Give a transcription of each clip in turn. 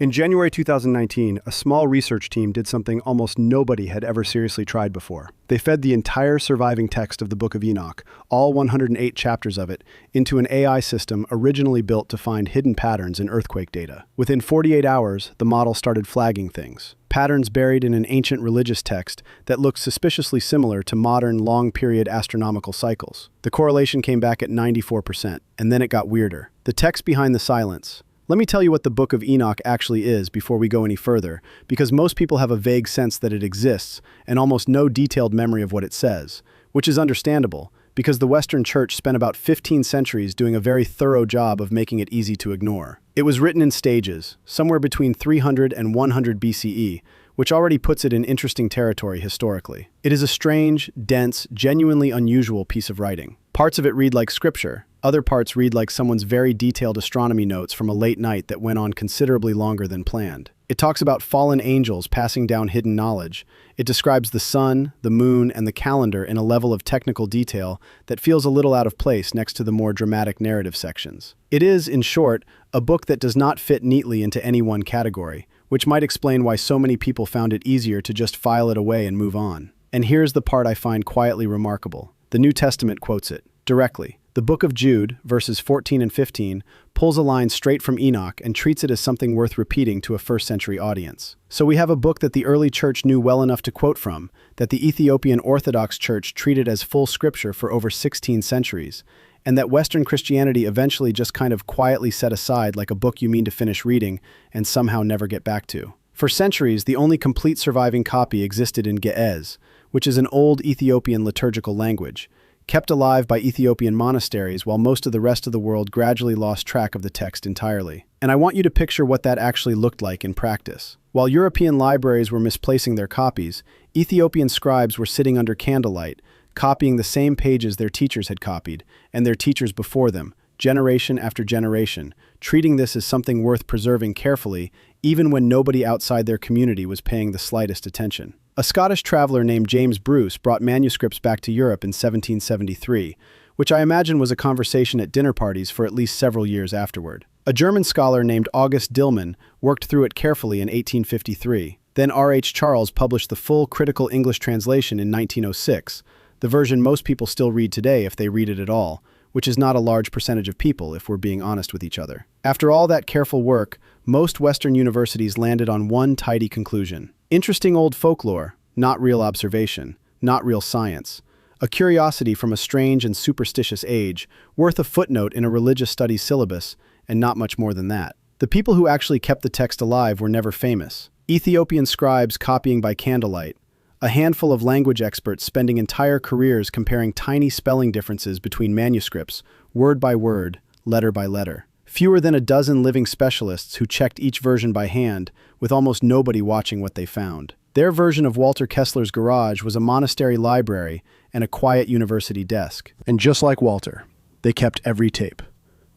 In January 2019, a small research team did something almost nobody had ever seriously tried before. They fed the entire surviving text of the Book of Enoch, all 108 chapters of it, into an AI system originally built to find hidden patterns in earthquake data. Within 48 hours, the model started flagging things. Patterns buried in an ancient religious text that looked suspiciously similar to modern long-period astronomical cycles. The correlation came back at 94%, and then it got weirder. The text behind the silence. Let me tell you what the Book of Enoch actually is before we go any further, because most people have a vague sense that it exists and almost no detailed memory of what it says, which is understandable, because the Western Church spent about 15 centuries doing a very thorough job of making it easy to ignore. It was written in stages, somewhere between 300 and 100 BCE, which already puts it in interesting territory historically. It is a strange, dense, genuinely unusual piece of writing. Parts of it read like scripture. Other parts read like someone's very detailed astronomy notes from a late night that went on considerably longer than planned. It talks about fallen angels passing down hidden knowledge. It describes the sun, the moon, and the calendar in a level of technical detail that feels a little out of place next to the more dramatic narrative sections. It is, in short, a book that does not fit neatly into any one category, which might explain why so many people found it easier to just file it away and move on. And here's the part I find quietly remarkable. The New Testament quotes it directly. The Book of Jude, verses 14 and 15, pulls a line straight from Enoch and treats it as something worth repeating to a first-century audience. So we have a book that the early church knew well enough to quote from, that the Ethiopian Orthodox Church treated as full scripture for over 16 centuries, and that Western Christianity eventually just kind of quietly set aside like a book you mean to finish reading and somehow never get back to. For centuries, the only complete surviving copy existed in Ge'ez, which is an old Ethiopian liturgical language, kept alive by Ethiopian monasteries while most of the rest of the world gradually lost track of the text entirely. And I want you to picture what that actually looked like in practice. While European libraries were misplacing their copies, Ethiopian scribes were sitting under candlelight, copying the same pages their teachers had copied, and their teachers before them, generation after generation, treating this as something worth preserving carefully, even when nobody outside their community was paying the slightest attention. A Scottish traveler named James Bruce brought manuscripts back to Europe in 1773, which I imagine was a conversation at dinner parties for at least several years afterward. A German scholar named August Dillmann worked through it carefully in 1853. Then R.H. Charles published the full critical English translation in 1906, the version most people still read today if they read it at all, which is not a large percentage of people if we're being honest with each other. After all that careful work, most Western universities landed on one tidy conclusion. Interesting old folklore, not real observation, not real science. A curiosity from a strange and superstitious age, worth a footnote in a religious studies syllabus, and not much more than that. The people who actually kept the text alive were never famous. Ethiopian scribes copying by candlelight, a handful of language experts spending entire careers comparing tiny spelling differences between manuscripts, word by word, letter by letter. Fewer than a dozen living specialists who checked each version by hand, with almost nobody watching what they found. Their version of Walter Kessler's garage was a monastery library and a quiet university desk. And just like Walter, they kept every tape.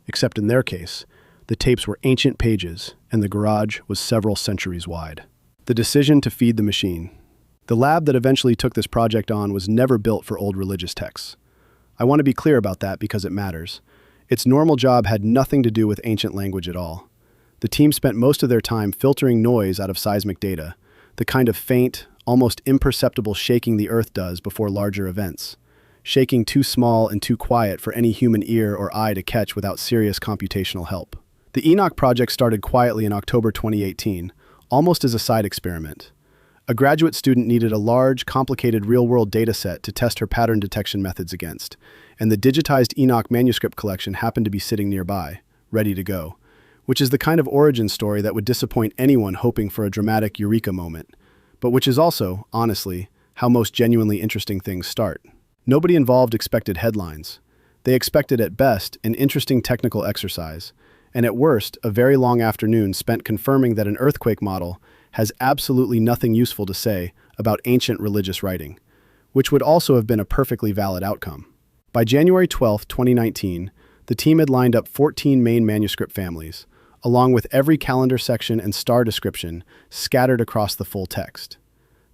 Except in their case, the tapes were ancient pages, and the garage was several centuries wide. The decision to feed the machine. The lab that eventually took this project on was never built for old religious texts. I want to be clear about that because it matters. Its normal job had nothing to do with ancient language at all. The team spent most of their time filtering noise out of seismic data, the kind of faint, almost imperceptible shaking the earth does before larger events. Shaking too small and too quiet for any human ear or eye to catch without serious computational help. The Enoch project started quietly in October 2018, almost as a side experiment. A graduate student needed a large, complicated real-world dataset to test her pattern detection methods against, and the digitized Enoch manuscript collection happened to be sitting nearby, ready to go, which is the kind of origin story that would disappoint anyone hoping for a dramatic eureka moment, but which is also, honestly, how most genuinely interesting things start. Nobody involved expected headlines. They expected at best an interesting technical exercise, and at worst a very long afternoon spent confirming that an earthquake model has absolutely nothing useful to say about ancient religious writing, which would also have been a perfectly valid outcome. By January 12, 2019, the team had lined up 14 main manuscript families, along with every calendar section and star description scattered across the full text.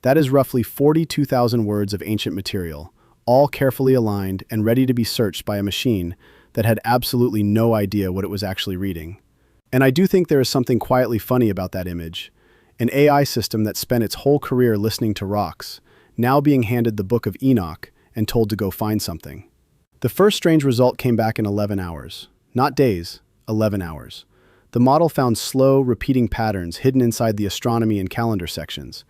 That is roughly 42,000 words of ancient material, all carefully aligned and ready to be searched by a machine that had absolutely no idea what it was actually reading. And I do think there is something quietly funny about that image. An AI system that spent its whole career listening to rocks, now being handed the Book of Enoch and told to go find something. The first strange result came back in 11 hours. Not days, 11 hours. The model found slow, repeating patterns hidden inside the astronomy and calendar sections.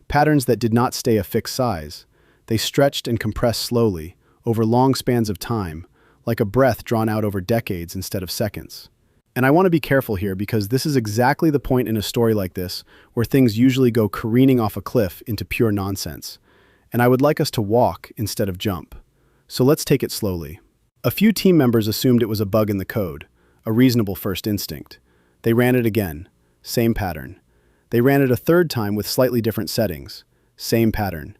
Patterns that did not stay a fixed size. They stretched and compressed slowly, over long spans of time, like a breath drawn out over decades instead of seconds. And I want to be careful here because this is exactly the point in a story like this where things usually go careening off a cliff into pure nonsense. And I would like us to walk instead of jump. So let's take it slowly. A few team members assumed it was a bug in the code, a reasonable first instinct. They ran it again, same pattern. They ran it a third time with slightly different settings, same pattern.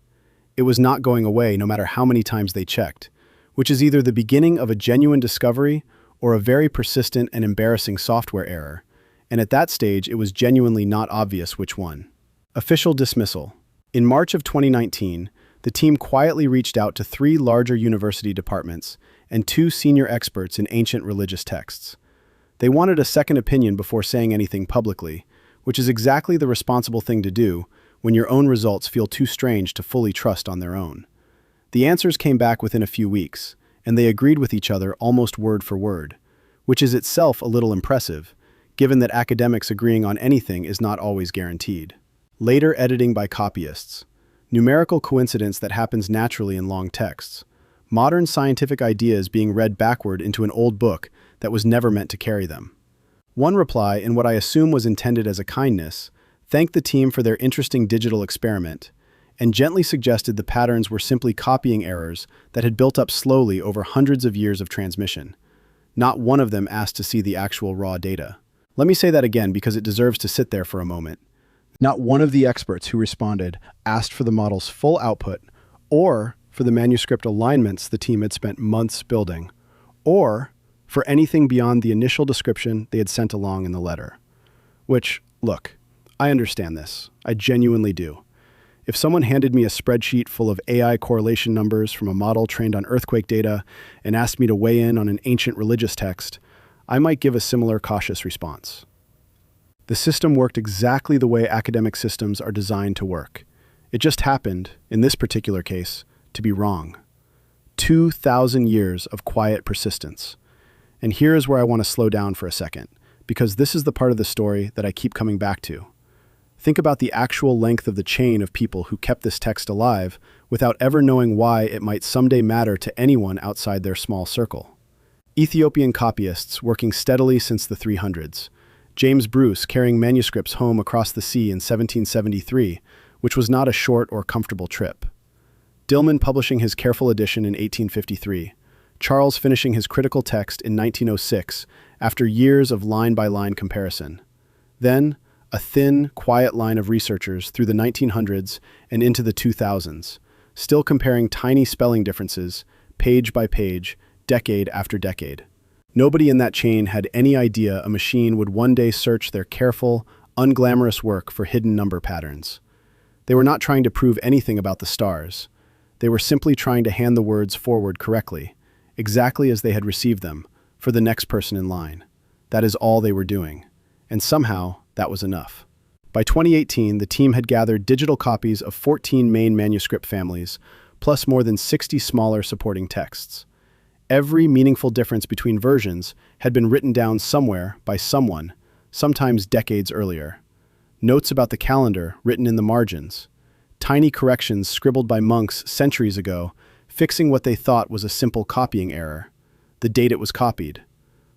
It was not going away no matter how many times they checked, which is either the beginning of a genuine discovery or a very persistent and embarrassing software error. And at that stage, it was genuinely not obvious which one. Official dismissal. In March of 2019, the team quietly reached out to 3 larger university departments and 2 senior experts in ancient religious texts. They wanted a second opinion before saying anything publicly, which is exactly the responsible thing to do when your own results feel too strange to fully trust on their own. The answers came back within a few weeks, and they agreed with each other almost word for word, which is itself a little impressive, given that academics agreeing on anything is not always guaranteed. Later editing by copyists. Numerical coincidence that happens naturally in long texts. Modern scientific ideas being read backward into an old book that was never meant to carry them. One reply, in what I assume was intended as a kindness, thanked the team for their interesting digital experiment, and gently suggested the patterns were simply copying errors that had built up slowly over hundreds of years of transmission. Not one of them asked to see the actual raw data. Let me say that again because it deserves to sit there for a moment. Not one of the experts who responded asked for the model's full output, or for the manuscript alignments the team had spent months building, or for anything beyond the initial description they had sent along in the letter. Which, look, I understand this. I genuinely do. If someone handed me a spreadsheet full of AI correlation numbers from a model trained on earthquake data and asked me to weigh in on an ancient religious text, I might give a similar cautious response. The system worked exactly the way academic systems are designed to work. It just happened, in this particular case, to be wrong. 2,000 years of quiet persistence. And here is where I want to slow down for a second, because this is the part of the story that I keep coming back to. Think about the actual length of the chain of people who kept this text alive without ever knowing why it might someday matter to anyone outside their small circle. Ethiopian copyists working steadily since the 300s. James Bruce carrying manuscripts home across the sea in 1773, which was not a short or comfortable trip. Dillman publishing his careful edition in 1853. Charles finishing his critical text in 1906 after years of line-by-line comparison. Then, a thin, quiet line of researchers through the 1900s and into the 2000s, still comparing tiny spelling differences, page by page, decade after decade. Nobody in that chain had any idea a machine would one day search their careful, unglamorous work for hidden number patterns. They were not trying to prove anything about the stars. They were simply trying to hand the words forward correctly, exactly as they had received them, for the next person in line. That is all they were doing. And somehow, that was enough. By 2018, the team had gathered digital copies of 14 main manuscript families, plus more than 60 smaller supporting texts. Every meaningful difference between versions had been written down somewhere by someone, sometimes decades earlier. Notes about the calendar written in the margins. Tiny corrections scribbled by monks centuries ago, fixing what they thought was a simple copying error. The date it was copied.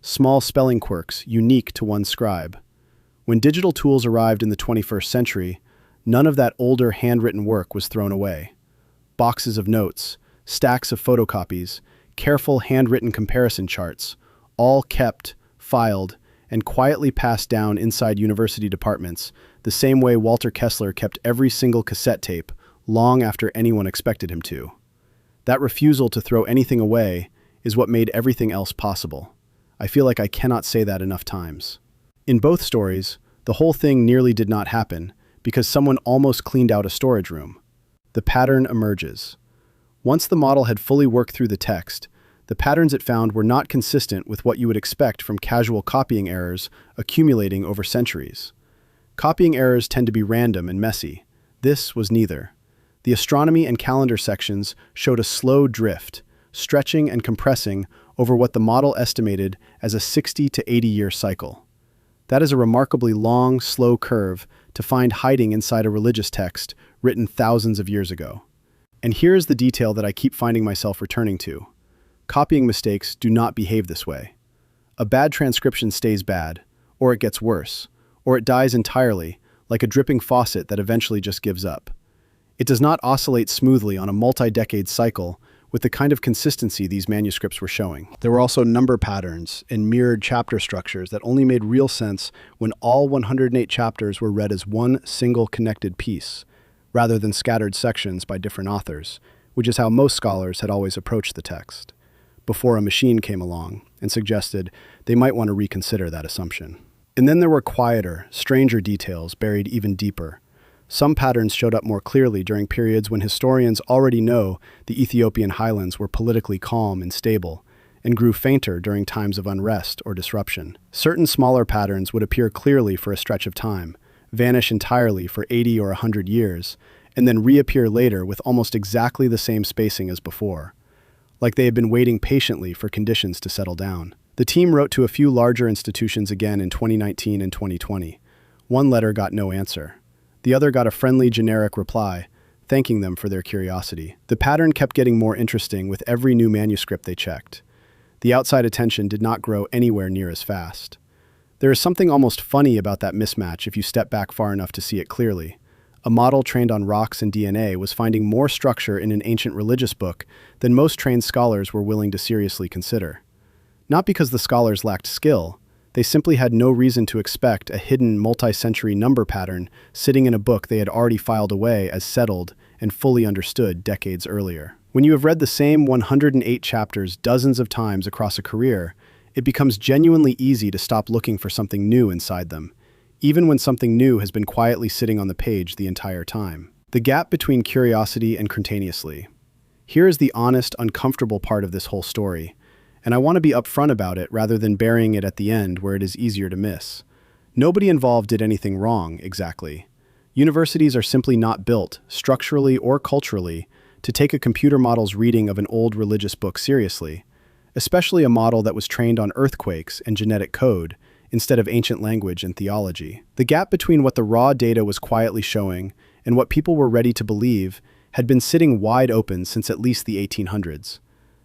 Small spelling quirks unique to one scribe. When digital tools arrived in the 21st century, none of that older handwritten work was thrown away. Boxes of notes, stacks of photocopies, careful handwritten comparison charts, all kept, filed, and quietly passed down inside university departments, the same way Walter Kessler kept every single cassette tape long after anyone expected him to. That refusal to throw anything away is what made everything else possible. I feel like I cannot say that enough times. In both stories, the whole thing nearly did not happen because someone almost cleaned out a storage room. The pattern emerges. Once the model had fully worked through the text, The patterns it found were not consistent with what you would expect from casual copying errors accumulating over centuries. Copying errors tend to be random and messy. This was neither. The astronomy and calendar sections showed a slow drift, stretching and compressing over what the model estimated as a 60 to 80-year cycle. That is a remarkably long, slow curve to find hiding inside a religious text written thousands of years ago. And here's the detail that I keep finding myself returning to. Copying mistakes do not behave this way. A bad transcription stays bad, or it gets worse, or it dies entirely, like a dripping faucet that eventually just gives up. It does not oscillate smoothly on a multi-decade cycle with the kind of consistency these manuscripts were showing. There were also number patterns and mirrored chapter structures that only made real sense when all 108 chapters were read as one single connected piece, rather than scattered sections by different authors, which is how most scholars had always approached the text, before a machine came along and suggested they might want to reconsider that assumption. And then there were quieter, stranger details buried even deeper. Some patterns showed up more clearly during periods when historians already know the Ethiopian highlands were politically calm and stable, and grew fainter during times of unrest or disruption. Certain smaller patterns would appear clearly for a stretch of time, vanish entirely for 80 or 100 years, and then reappear later with almost exactly the same spacing as before, like they had been waiting patiently for conditions to settle down. The team wrote to a few larger institutions again in 2019 and 2020. One letter got no answer. The other got a friendly, generic reply, thanking them for their curiosity. The pattern kept getting more interesting with every new manuscript they checked. The outside attention did not grow anywhere near as fast. There is something almost funny about that mismatch if you step back far enough to see it clearly. A model trained on rocks and DNA was finding more structure in an ancient religious book than most trained scholars were willing to seriously consider. Not because the scholars lacked skill, they simply had no reason to expect a hidden multi-century number pattern sitting in a book they had already filed away as settled and fully understood decades earlier. When you have read the same 108 chapters dozens of times across a career, it becomes genuinely easy to stop looking for something new inside them, even when something new has been quietly sitting on the page the entire time. The gap between curiosity and spontaneously. Here is the honest, uncomfortable part of this whole story, and I want to be upfront about it rather than burying it at the end where it is easier to miss. Nobody involved did anything wrong, exactly. Universities are simply not built, structurally or culturally, to take a computer model's reading of an old religious book seriously, especially a model that was trained on earthquakes and genetic code instead of ancient language and theology. The gap between what the raw data was quietly showing and what people were ready to believe had been sitting wide open since at least the 1800s.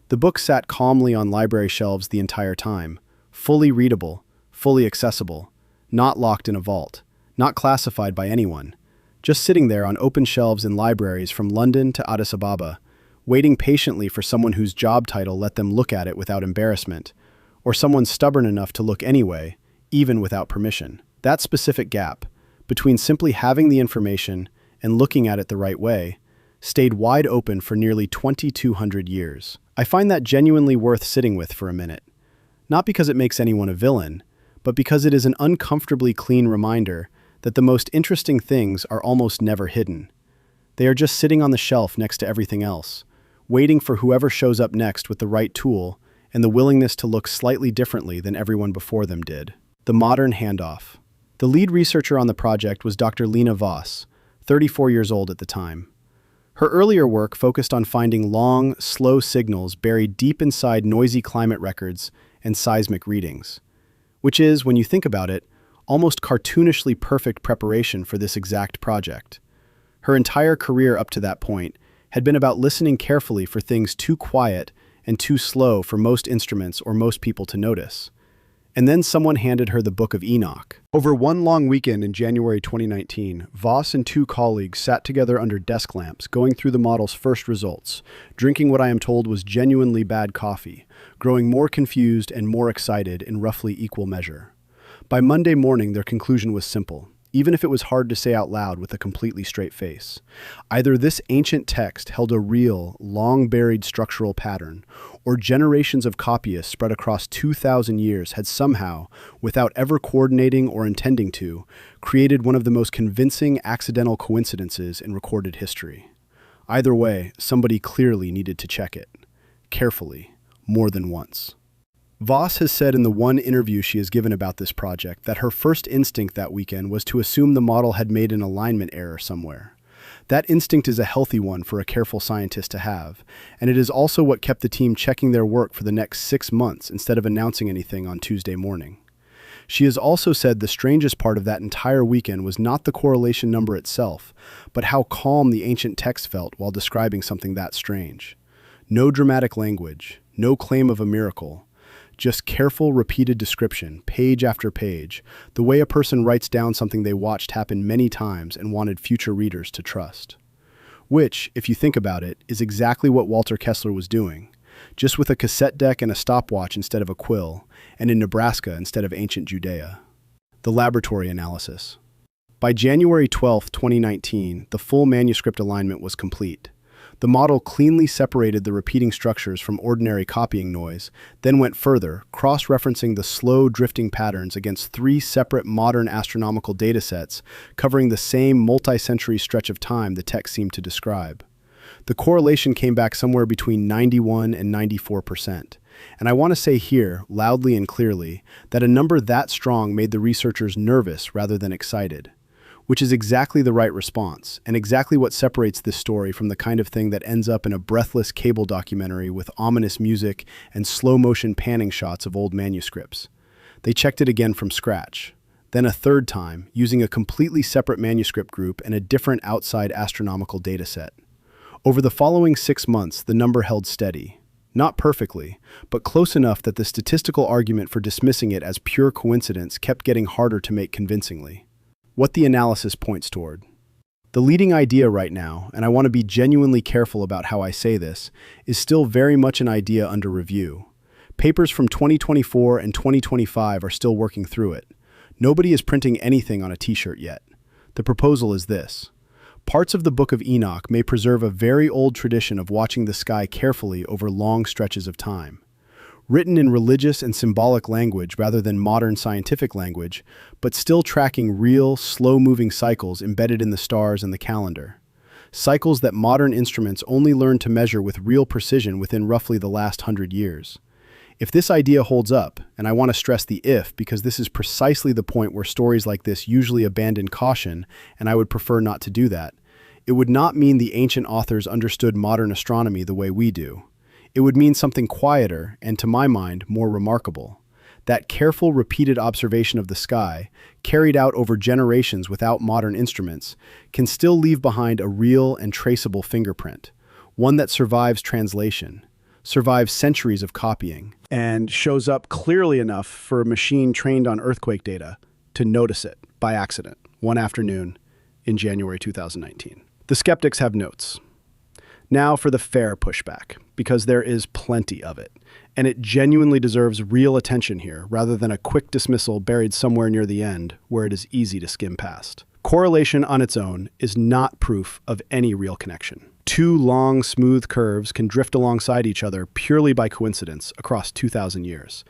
The book sat calmly on library shelves the entire time, fully readable, fully accessible, not locked in a vault, not classified by anyone, just sitting there on open shelves in libraries from London to Addis Ababa, waiting patiently for someone whose job title let them look at it without embarrassment, or someone stubborn enough to look anyway, even without permission. That specific gap, between simply having the information and looking at it the right way, stayed wide open for nearly 2,200 years. I find that genuinely worth sitting with for a minute. Not because it makes anyone a villain, but because it is an uncomfortably clean reminder that the most interesting things are almost never hidden. They are just sitting on the shelf next to everything else, waiting for whoever shows up next with the right tool and the willingness to look slightly differently than everyone before them did. The modern handoff. The lead researcher on the project was Dr. Lena Voss, 34 years old at the time. Her earlier work focused on finding long, slow signals buried deep inside noisy climate records and seismic readings, which is, when you think about it, almost cartoonishly perfect preparation for this exact project. Her entire career up to that point had been about listening carefully for things too quiet and too slow for most instruments or most people to notice. And then someone handed her the Book of Enoch. Over one long weekend in January 2019, Voss and two colleagues sat together under desk lamps, going through the model's first results, drinking what I am told was genuinely bad coffee, growing more confused and more excited in roughly equal measure. By Monday morning, their conclusion was simple, even if it was hard to say out loud with a completely straight face. Either this ancient text held a real, long-buried structural pattern, or generations of copyists spread across 2,000 years had somehow, without ever coordinating or intending to, created one of the most convincing accidental coincidences in recorded history. Either way, somebody clearly needed to check it. Carefully, more than once. Voss has said in the one interview she has given about this project that her first instinct that weekend was to assume the model had made an alignment error somewhere. That instinct is a healthy one for a careful scientist to have, and it is also what kept the team checking their work for the next 6 months instead of announcing anything on Tuesday morning. She has also said the strangest part of that entire weekend was not the correlation number itself, but how calm the ancient text felt while describing something that strange. No dramatic language, no claim of a miracle, just careful, repeated description, page after page, the way a person writes down something they watched happen many times and wanted future readers to trust. Which, if you think about it, is exactly what Walter Kessler was doing, just with a cassette deck and a stopwatch instead of a quill, and in Nebraska instead of ancient Judea. The laboratory analysis. By January 12, 2019, the full manuscript alignment was complete. The model cleanly separated the repeating structures from ordinary copying noise, then went further, cross-referencing the slow drifting patterns against 3 separate modern astronomical datasets covering the same multi-century stretch of time the text seemed to describe. The correlation came back somewhere between 91 and 94%. And I want to say here, loudly and clearly, that a number that strong made the researchers nervous rather than excited. Which is exactly the right response, and exactly what separates this story from the kind of thing that ends up in a breathless cable documentary with ominous music and slow-motion panning shots of old manuscripts. They checked it again from scratch. Then a third time, using a completely separate manuscript group and a different outside astronomical dataset. Over the following 6 months, the number held steady. Not perfectly, but close enough that the statistical argument for dismissing it as pure coincidence kept getting harder to make convincingly. What the analysis points toward. The leading idea right now, and I want to be genuinely careful about how I say this, is still very much an idea under review. Papers from 2024 and 2025 are still working through it. Nobody is printing anything on a t-shirt yet. The proposal is this. Parts of the Book of Enoch may preserve a very old tradition of watching the sky carefully over long stretches of time. Written in religious and symbolic language rather than modern scientific language, but still tracking real, slow-moving cycles embedded in the stars and the calendar. Cycles that modern instruments only learn to measure with real precision within roughly the last 100 years. If this idea holds up, and I want to stress the if because this is precisely the point where stories like this usually abandon caution, and I would prefer not to do that, it would not mean the ancient authors understood modern astronomy the way we do. It would mean something quieter and, to my mind, more remarkable. That careful, repeated observation of the sky, carried out over generations without modern instruments, can still leave behind a real and traceable fingerprint, one that survives translation, survives centuries of copying, and shows up clearly enough for a machine trained on earthquake data to notice it by accident one afternoon in January 2019. The skeptics have notes. Now for the fair pushback, because there is plenty of it, and it genuinely deserves real attention here, rather than a quick dismissal buried somewhere near the end, where it is easy to skim past. Correlation on its own is not proof of any real connection. 2 long, smooth curves can drift alongside each other purely by coincidence across 2,000 years,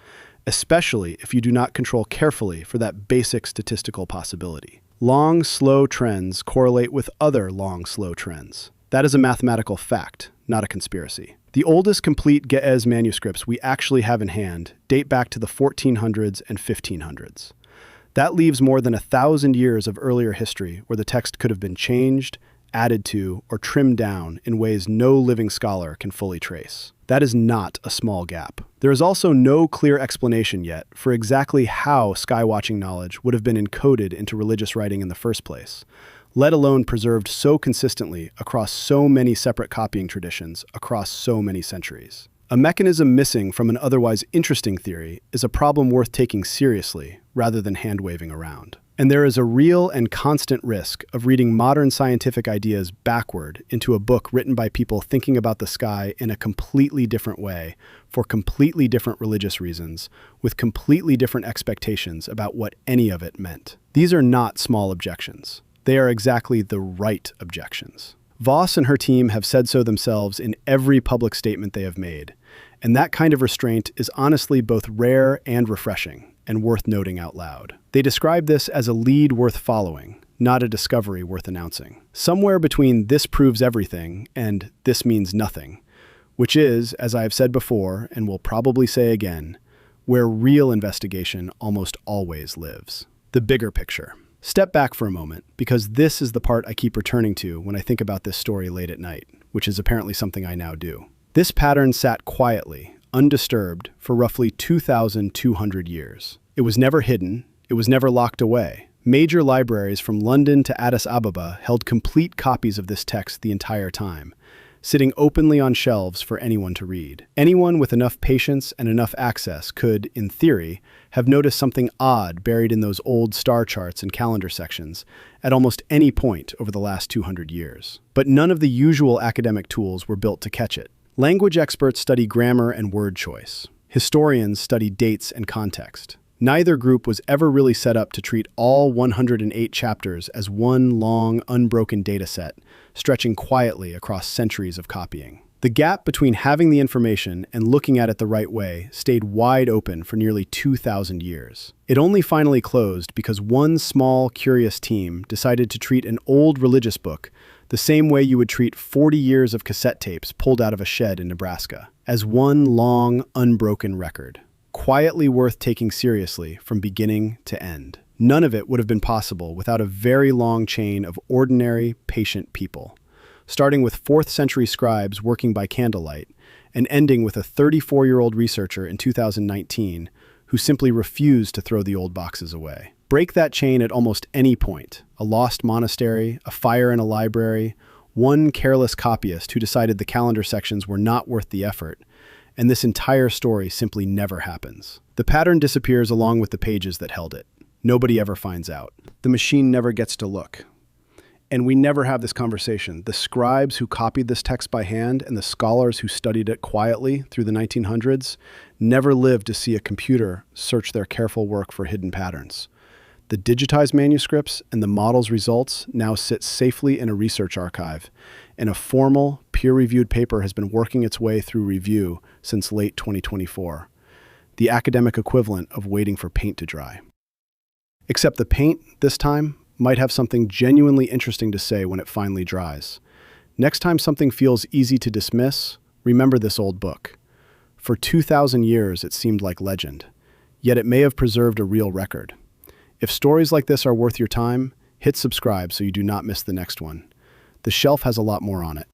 especially if you do not control carefully for that basic statistical possibility. Long, slow trends correlate with other long, slow trends. That is a mathematical fact, not a conspiracy. The oldest complete Ge'ez manuscripts we actually have in hand date back to the 1400s and 1500s. That leaves more than 1,000 years of earlier history where the text could have been changed, added to, or trimmed down in ways no living scholar can fully trace. That is not a small gap. There is also no clear explanation yet for exactly how skywatching knowledge would have been encoded into religious writing in the first place, let alone preserved so consistently across so many separate copying traditions across so many centuries. A mechanism missing from an otherwise interesting theory is a problem worth taking seriously rather than hand-waving around. And there is a real and constant risk of reading modern scientific ideas backward into a book written by people thinking about the sky in a completely different way, for completely different religious reasons, with completely different expectations about what any of it meant. These are not small objections. They are exactly the right objections. Voss and her team have said so themselves in every public statement they have made, and that kind of restraint is honestly both rare and refreshing, and worth noting out loud. They describe this as a lead worth following, not a discovery worth announcing. Somewhere between this proves everything and this means nothing, which is, as I have said before and will probably say again, where real investigation almost always lives. The bigger picture. Step back for a moment, because this is the part I keep returning to when I think about this story late at night, which is apparently something I now do. This pattern sat quietly, undisturbed, for roughly 2,200 years. It was never hidden, it was never locked away. Major libraries from London to Addis Ababa held complete copies of this text the entire time, sitting openly on shelves for anyone to read. Anyone with enough patience and enough access could, in theory, have noticed something odd buried in those old star charts and calendar sections at almost any point over the last 200 years. But none of the usual academic tools were built to catch it. Language experts study grammar and word choice. Historians study dates and context. Neither group was ever really set up to treat all 108 chapters as one long, unbroken dataset, stretching quietly across centuries of copying. The gap between having the information and looking at it the right way stayed wide open for nearly 2,000 years. It only finally closed because one small, curious team decided to treat an old religious book the same way you would treat 40 years of cassette tapes pulled out of a shed in Nebraska, as one long, unbroken record, quietly worth taking seriously from beginning to end. None of it would have been possible without a very long chain of ordinary, patient people, starting with 4th century scribes working by candlelight and ending with a 34-year-old researcher in 2019 who simply refused to throw the old boxes away. Break that chain at almost any point: a lost monastery, a fire in a library, one careless copyist who decided the calendar sections were not worth the effort, and this entire story simply never happens. The pattern disappears along with the pages that held it. Nobody ever finds out. The machine never gets to look. And we never have this conversation. The scribes who copied this text by hand and the scholars who studied it quietly through the 1900s never lived to see a computer search their careful work for hidden patterns. The digitized manuscripts and the model's results now sit safely in a research archive, and a formal, peer-reviewed paper has been working its way through review since late 2024, the academic equivalent of waiting for paint to dry. Except the paint, this time, might have something genuinely interesting to say when it finally dries. Next time something feels easy to dismiss, remember this old book. For 2,000 years, it seemed like legend, yet it may have preserved a real record. If stories like this are worth your time, hit subscribe so you do not miss the next one. The shelf has a lot more on it.